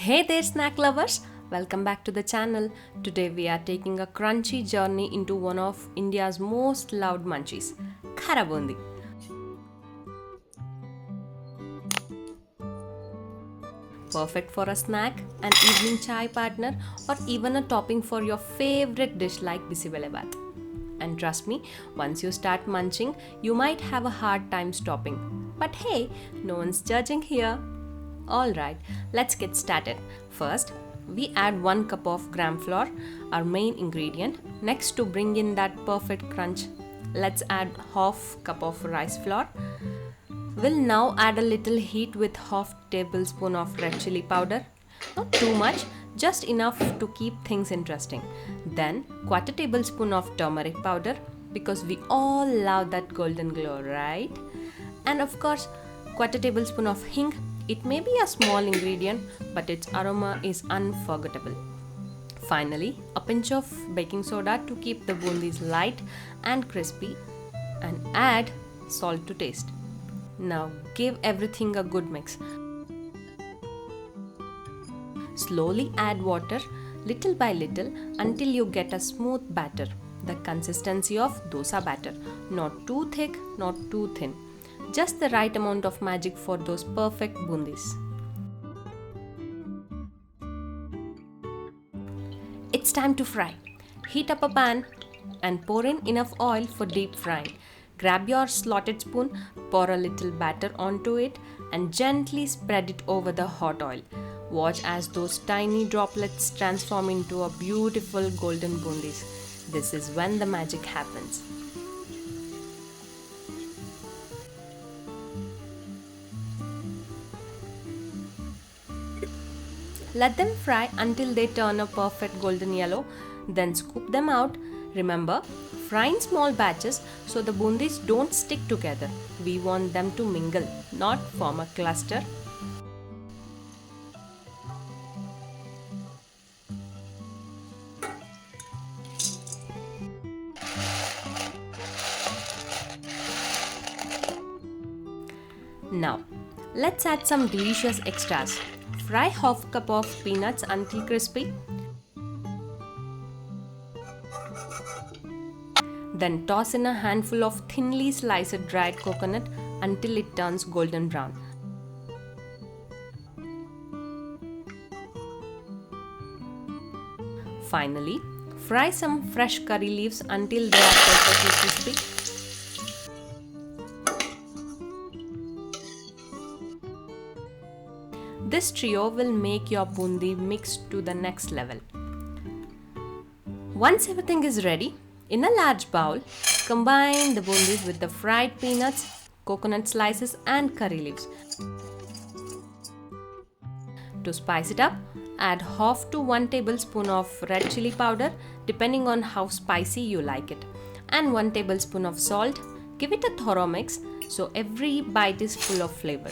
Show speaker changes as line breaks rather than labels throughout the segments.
Hey there, snack lovers! Welcome back to the channel. Today we are taking a crunchy journey into one of India's most loved munchies, Khara Boondi. Perfect for a snack, an evening chai partner, or even a topping for your favorite dish like bisibelebath. And trust me, once you start munching, you might have a hard time stopping. But hey, no one's judging here. Alright, let's get started. First, we add 1 cup of gram flour, our main ingredient. Next, to bring in that perfect crunch, let's add half cup of rice flour. We'll now add a little heat with half tablespoon of red chili powder. Not too much, just enough to keep things interesting. Then, quarter tablespoon of turmeric powder because we all love that golden glow, right? And of course, quarter tablespoon of hing. It may be a small ingredient, but its aroma is unforgettable. Finally, a pinch of baking soda to keep the bundis light and crispy, and add salt to taste. Now give everything a good mix. Slowly add water little by little until you get a smooth batter, the consistency of dosa batter, not too thick, not too thin. Just the right amount of magic for those perfect bundis. It's time to fry. Heat up a pan and pour in enough oil for deep frying. Grab your slotted spoon, pour a little batter onto it and gently spread it over the hot oil. Watch as those tiny droplets transform into a beautiful golden bundis. This is when the magic happens. Let them fry until they turn a perfect golden yellow, then scoop them out. Remember, fry in small batches so the bundis don't stick together. We want them to mingle, not form a cluster. Now, let's add some delicious extras. Fry half cup of peanuts until crispy. Then toss in a handful of thinly sliced dried coconut until it turns golden brown. Finally, fry some fresh curry leaves until they are perfectly crispy. This trio will make your bundi mix to the next level. Once everything is ready, in a large bowl, combine the bundis with the fried peanuts, coconut slices and curry leaves. To spice it up, add half to 1 tablespoon of red chili powder depending on how spicy you like it, and 1 tablespoon of salt. Give it a thorough mix so every bite is full of flavor.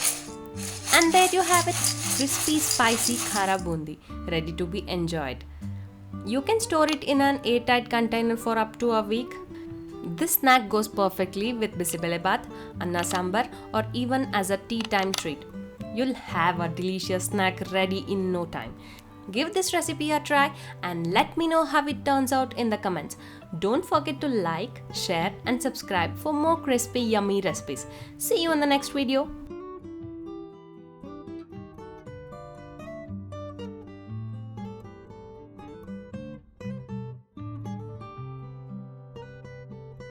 And there you have it, crispy, spicy Khara Boondi, ready to be enjoyed. You can store it in an airtight container for up to a week. This snack goes perfectly with bisibelebath, anna sambar, or even as a tea time treat. You'll have a delicious snack ready in no time. Give this recipe a try and let me know how it turns out in the comments. Don't forget to like, share and subscribe for more crispy, yummy recipes. See you in the next video.